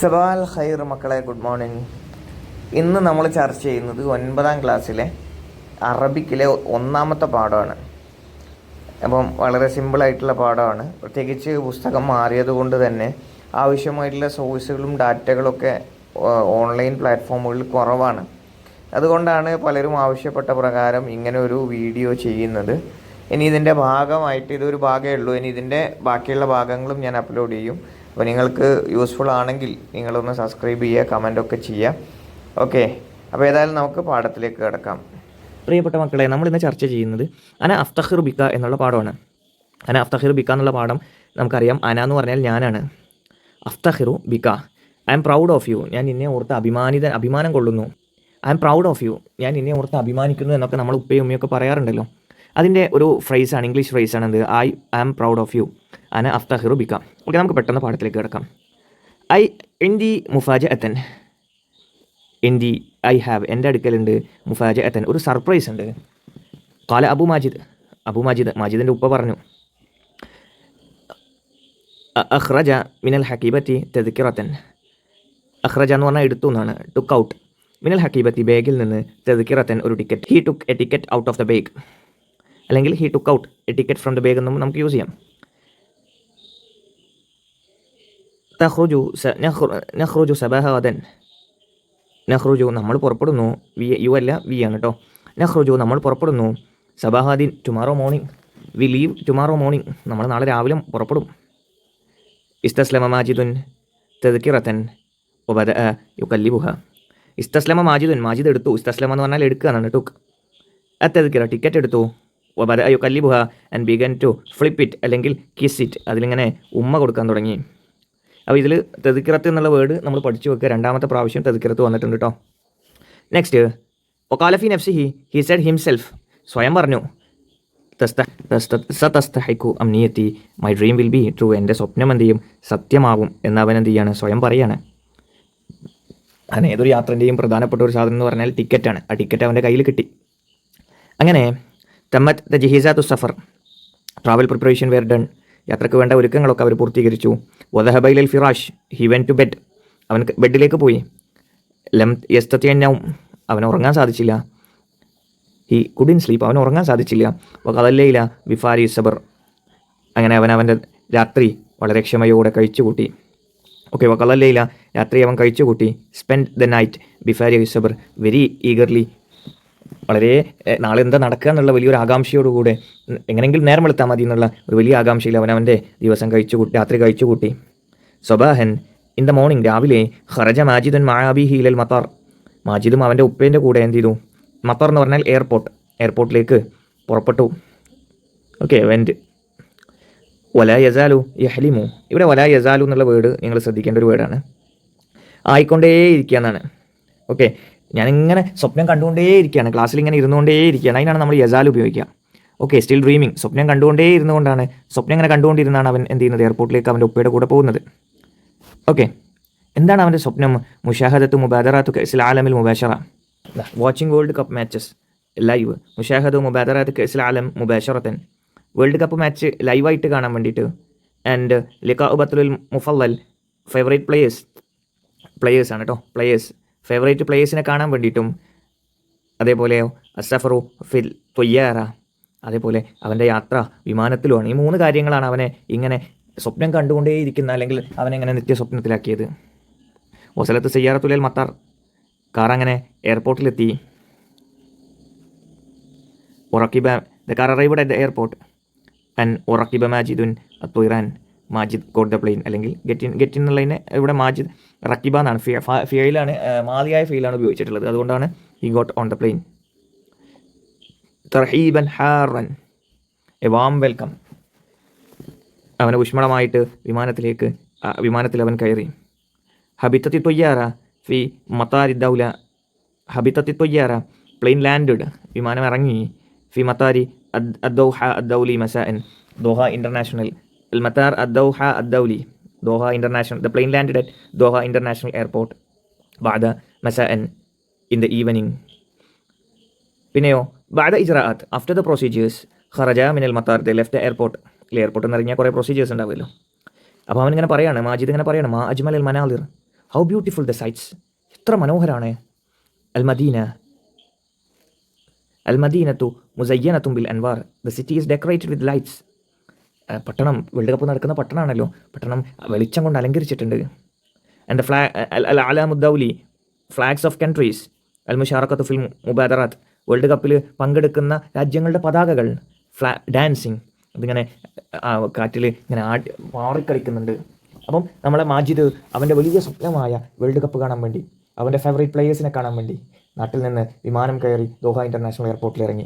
സബാൽ ഖൈർ മക്കളെ, good morning. ഇന്ന് നമ്മൾ ചർച്ച ചെയ്യുന്നത് 9ാം ക്ലാസ്സിലെ അറബിക്കിലെ ഒന്നാമത്തെ പാഠമാണ്. അപ്പം വളരെ സിമ്പിളായിട്ടുള്ള പാഠമാണ്. പ്രത്യേകിച്ച് പുസ്തകം മാറിയത് കൊണ്ട് തന്നെ ആവശ്യമായിട്ടുള്ള സോഴ്സുകളും ഡാറ്റകളൊക്കെ ഓൺലൈൻ പ്ലാറ്റ്ഫോമുകളിൽ കുറവാണ്. അതുകൊണ്ടാണ് പലരും ആവശ്യപ്പെട്ട പ്രകാരം ഇങ്ങനെ ഒരു വീഡിയോ ചെയ്യുന്നത്. ഇനി ഇതിൻ്റെ ഭാഗമായിട്ട് ഇതൊരു ഭാഗമേ ഉള്ളൂ. ഇനി ഇതിൻ്റെ ബാക്കിയുള്ള ഭാഗങ്ങളും ഞാൻ അപ്ലോഡ് ചെയ്യും. അപ്പോൾ നിങ്ങൾക്ക് യൂസ്ഫുൾ ആണെങ്കിൽ നിങ്ങളൊന്ന് സബ്സ്ക്രൈബ് ചെയ്യുക, കമൻറ്റൊക്കെ ചെയ്യുക. ഓക്കെ, അപ്പോൾ ഏതായാലും നമുക്ക് പാഠത്തിലേക്ക് കിടക്കാം. പ്രിയപ്പെട്ട മക്കളെ, നമ്മളിന്ന് ചർച്ച ചെയ്യുന്നത് അന അഫ്തഖിർ ബിക്ക എന്നുള്ള പാഠമാണ്. അന അഫ്തഖിർ ബിക്ക എന്നുള്ള പാഠം നമുക്കറിയാം. അന എന്ന് പറഞ്ഞാൽ ഞാനാണ്. അഫ്തഖിറു ബിക്ക, I'm proud of you, ഞാൻ നിന്നെ ഓർത്ത് അഭിമാനം കൊള്ളുന്നു. I'm proud of you, ഞാൻ നിന്നെ ഓർത്ത് അഭിമാനിക്കുന്നു എന്നൊക്കെ നമ്മൾ ഉപ്പയും ഉമ്മയൊക്കെ പറയാറുണ്ടല്ലോ. അതിൻ്റെ ഒരു ഫ്രേസാണ്, ഇംഗ്ലീഷ് ഫ്രേസാണ് എന്ത്, I am proud of you, അന അഫ്തഖിറു ബിക്ക. ഓക്കെ, നമുക്ക് പെട്ടെന്ന് പാഠത്തിലേക്ക് കിടക്കാം. ഇന്ദി മുഫാജഅത്തൻ, ഐ ഹാവ്, എൻ്റെ അടുക്കലുണ്ട്, മുഫാജഅത്തൻ, ഒരു സർപ്രൈസ് ഉണ്ട്. ഖാല അബു മാജിദ്, മാജിദിൻ്റെ ഉപ്പ പറഞ്ഞു, അഖ്റജ മിനൽ ഹക്കീബത്തി തെദ്കിറത്തൻ, അഖ്റജ എന്ന് പറഞ്ഞാൽ എടുത്തു എന്നാണ്, ടുക്ക് ഔട്ട്, മിനൽ ഹക്കീബത്തി, ബാഗിൽ നിന്ന്, തെദ്കിറത്തൻ, ഒരു ticket, he took a ticket out of the bag, അല്ലെങ്കിൽ he took out a ticket from the bag എന്നും നമുക്ക് യൂസ് ചെയ്യാം. നഖ്റുജു സബഹദൻ, നഖ്റുജു നമ്മൾ പുറപ്പെടുന്നു, യു അല്ല വി ആണ് കേട്ടോ. നഖ്റുജു നമ്മൾ പുറപ്പെടുന്നു, സബഹദിൻ tomorrow morning, we leave tomorrow morning, നമ്മൾ നാളെ രാവിലെ പുറപ്പെടും. ഇസ്തസ്ലമ മാജിദുൻ തദ്കിറത്തൻ വബദഅ യുകല്ലിബുഹ, ഇസ്തസ്ലമ മാജിദുൻ, മാജിദ് എടുത്തു, ഇസ്തസ്ലമ എന്ന് പറഞ്ഞാൽ എടുക്കുക എന്നാണ്, ടുക്ക്, തദ്കിറ ടിക്കറ്റ് എടുത്തു, വബദഅ യുകല്ലിബുഹ and began to flip it, അല്ലെങ്കിൽ കിസ് ഇറ്റ്, അതിലിങ്ങനെ ഉമ്മ കൊടുക്കാൻ തുടങ്ങി. അപ്പോൾ ഇതിൽ തെദ്കിറത്ത് എന്നുള്ള വേർഡ് നമ്മൾ പഠിച്ചു വെക്കുക. രണ്ടാമത്തെ പ്രാവശ്യം തെദ്കിറത്ത് വന്നിട്ടുണ്ട് കേട്ടോ. നെക്സ്റ്റ്, ഒക്കാലഫി നഫ്സിഹി, ഹി സെഡ് ഹിംസെൽഫ്, സ്വയം പറഞ്ഞു, സതസ്തഹിഖു അംനിയത്തി, my dream will be true, എൻ്റെ സ്വപ്നം എന്ത് ചെയ്യും, സത്യമാകും എന്ന് അവൻ എന്ത് ചെയ്യാണ്, സ്വയം പറയാണ്. അങ്ങനെ ഏതൊരു യാത്രൻ്റെയും പ്രധാനപ്പെട്ട ഒരു സാധനം എന്ന് പറഞ്ഞാൽ ടിക്കറ്റാണ്. ആ ടിക്കറ്റ് അവൻ്റെ കയ്യിൽ കിട്ടി. അങ്ങനെ തമ്മത്ത് തജ്ഹീസാത്തു സഫർ, ട്രാവൽ പ്രിപ്പറേഷൻ വെയർ ഡൺ, യാത്രയ്ക്ക് വേണ്ട ഒരുക്കങ്ങളൊക്കെ അവർ പൂർത്തീകരിച്ചു. വദഹബൈലൽ ഫിറാഷ്, ഹി വെൻ ടു ബെഡ്, അവൻ ബെഡിലേക്ക് പോയി. ലം യസ്തതിയന്നൗം, അവൻ ഉറങ്ങാൻ സാധിച്ചില്ല. ഹി കുഡിൻ സ്ലീപ്പ്, അവൻ ഉറങ്ങാൻ സാധിച്ചില്ല. വഖദല്ലൈല ബിഫാരി സബർ, അങ്ങനെ അവൻ്റെ രാത്രി വളരെ ക്ഷമയോടെ കഴിച്ചുകൂട്ടി. ഓക്കെ, വഖദല്ലൈല, രാത്രി അവൻ കഴിച്ചുകൂട്ടി. സ്പെൻഡ് ദ നൈറ്റ് ബിഫാരി സബർ, വെരി ഈഗർലി, വളരെ നാളെ എന്താ നടക്കുക എന്നുള്ള വലിയൊരു ആകാംക്ഷയോടുകൂടെ, എങ്ങനെയെങ്കിലും നേരം വെളുത്താൽ മതി എന്നുള്ള ഒരു വലിയ ആകാംക്ഷയിൽ അവൻ്റെ ദിവസം രാത്രി കഴിച്ചുകൂട്ടി. സ്വബാഹൻ, ഇൻ ദ മോർണിംഗ്, രാവിലെ, ഖറജ മാജിദുൻ മഅബിഹി ഇലൽ മത്താർ, മാജിദും അവൻ്റെ ഉപ്പേൻ്റെ കൂടെ എന്ത് ചെയ്തു, മത്താർ എന്ന് പറഞ്ഞാൽ എയർപോർട്ടിലേക്ക് പുറപ്പെട്ടു. Okay, went. വലാ യസാലു യഹ്ലിമു, ഇവിടെ വലാ യസാലു എന്നുള്ള വേർഡ് നിങ്ങൾ ശ്രദ്ധിക്കേണ്ട ഒരു വേർഡാണ്. ആയിക്കൊണ്ടേയിരിക്കുക എന്നാണ്. ഓക്കെ, ഞാനിങ്ങനെ സ്വപ്നം കണ്ടുകൊണ്ടേയിരിക്കുകയാണ്, ക്ലാസ്സിൽ ഇങ്ങനെ ഇരുന്നുകൊണ്ടേയിരിക്കുകയാണ്, അതിനാണ് നമ്മൾ യസാൽ ഉപയോഗിക്കുക. ഓക്കെ, സ്റ്റിൽ ഡ്രീമിങ്, സ്വപ്നം കണ്ടുകൊണ്ടേ ഇരുന്നുകൊണ്ടാണ്, സ്വപ്നം ഇങ്ങനെ കണ്ടുകൊണ്ടിരുന്നാണ് അവൻ എന്ത് ചെയ്യുന്നത്, എയർപോർട്ടിലേക്ക് അവൻ്റെ ഉപ്പയുടെ കൂടെ പോകുന്നത്. ഓക്കെ, എന്താണ് അവൻ്റെ സ്വപ്നം? മുഷാഹദത്തു മുബാദറാത്തു കഅ്സിൽ ആലമിൽ മുബാശറ, watching world cup matches live, മുഷാഹദു മുബാദറാത്തു കഅ്സിൽ ആലം മുബാശറത്തൻ, വേൾഡ് കപ്പ് മാച്ച് ലൈവായിട്ട് കാണാൻ വേണ്ടിയിട്ട്. ആൻഡ് ലിഖാഉ ബത്ലുൽ മുഫല്ലൽ, ഫേവറേറ്റ് പ്ലേയേഴ്സാണ് കേട്ടോ, ഫേവറേറ്റ് പ്ലേയേഴ്സിനെ കാണാൻ വേണ്ടിയിട്ടും. അതേപോലെ അസഫറു ഫിൽ തൊയ്യാറ, അതേപോലെ അവൻ്റെ യാത്ര വിമാനത്തിലുമാണ്. ഈ 3 കാര്യങ്ങളാണ് അവനെ ഇങ്ങനെ സ്വപ്നം കണ്ടുകൊണ്ടേയിരിക്കുന്ന, അല്ലെങ്കിൽ അവനെ ഇങ്ങനെ നിത്യസ്വപ്നത്തിലാക്കിയത്. വസലത്ത് സയ്യാറത്തുൽ മത്താർ, കാർ അങ്ങനെ എയർപോർട്ടിലെത്തി. ഉറക്കിബ, the car arrived at the airport and ഉറക്കിബ മാജിദുൻ അത്തൊയ്റാൻ, മാജിദ് ഗോട്ട് ദ പ്ലെയിൻ, അല്ലെങ്കിൽ ഗെറ്റ് എന്നുള്ളതിന് ഇവിടെ മാജിദ് റക്കിബ എന്നാണ്, ഫിയയിലാണ്, മാലിയായ ഫീലാണ് ഉപയോഗിച്ചിട്ടുള്ളത്. അതുകൊണ്ടാണ് he got on the plane. തർഹീബൻ ഹാറൻ, എ വാം വെൽക്കം, അവനെ ഊഷ്മളമായിട്ട് വിമാനത്തിൽ അവൻ കയറി. ഹബിത്തത്തി തൊയ്യാറ ഫി മത്താരി ദൗല, ഹബിത്തത്തി തൊയ്യാറ, പ്ലെയിൻ ലാൻഡഡ്, വിമാനം ഇറങ്ങി. ഫി മത്താരി അദ്ദൗഹ അദ്ദൗലി മസാഅൻ, Doha international, المطار الدوحة الدولي دوحة international, the plane landed at Doha International Airport بعد مساء in the evening. പിന്നെയോ بعد إجراءات, after the procedures, خرج من المطار, they left the airport. എയർപോർട്ടിൽ നിന്ന് ഇറങ്ങിയാൽ കുറേ പ്രൊസീജിയേഴ്സ് ഉണ്ടാവുമല്ലോ. അപ്പോൾ അവനിങ്ങനെ പറയാണ്, മാജിദ് ഇങ്ങനെ പറയാണ്, മാ അജ്മൽ അൽ മനാലിർ, ഹൗ ബ്യൂട്ടിഫുൾ ദ സൈറ്റ്സ്, എത്ര മനോഹരമാണ്. അൽ മദീനത്തു മുസയ്യനത്തും ബിൽ അൻവാർ, the city is decorated with lights. പട്ടണം, വേൾഡ് കപ്പ് നടക്കുന്ന പട്ടണമാണല്ലോ, പട്ടണം വെളിച്ചം കൊണ്ട് അലങ്കരിച്ചിട്ടുണ്ട്. ആൻഡ് ദ അൽ അലാമുദ്ദൗലി, ഫ്ലാഗ്സ് ഓഫ് കൺട്രീസ്, അൽ മുഷാറക്കത്തു ഫിൽ മുബാദറാത്ത്, വേൾഡ് കപ്പിൽ പങ്കെടുക്കുന്ന രാജ്യങ്ങളുടെ പതാകകൾ, ഡാൻസിങ്, അതിങ്ങനെ കാറ്റിൽ ഇങ്ങനെ മാറിക്കളിക്കുന്നുണ്ട്. അപ്പം നമ്മളെ മാജിദ് അവൻ്റെ വലിയ സ്വപ്നമായ വേൾഡ് കപ്പ് കാണാൻ വേണ്ടി, അവൻ്റെ ഫേവറേറ്റ് പ്ലേയേഴ്സിനെ കാണാൻ വേണ്ടി നാട്ടിൽ നിന്ന് വിമാനം കയറി ദോഹ ഇൻ്റർനാഷണൽ എയർപോർട്ടിൽ ഇറങ്ങി.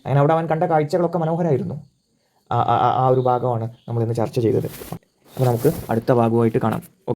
അങ്ങനെ അവിടെ അവൻ കണ്ട കാഴ്ചകളൊക്കെ മനോഹരമായിരുന്നു. ആ ഒരു ഭാഗമാണ് നമ്മളിന്ന് ചർച്ച ചെയ്തത്. അപ്പോൾ നമുക്ക് അടുത്ത ഭാഗമായിട്ട് കാണാം.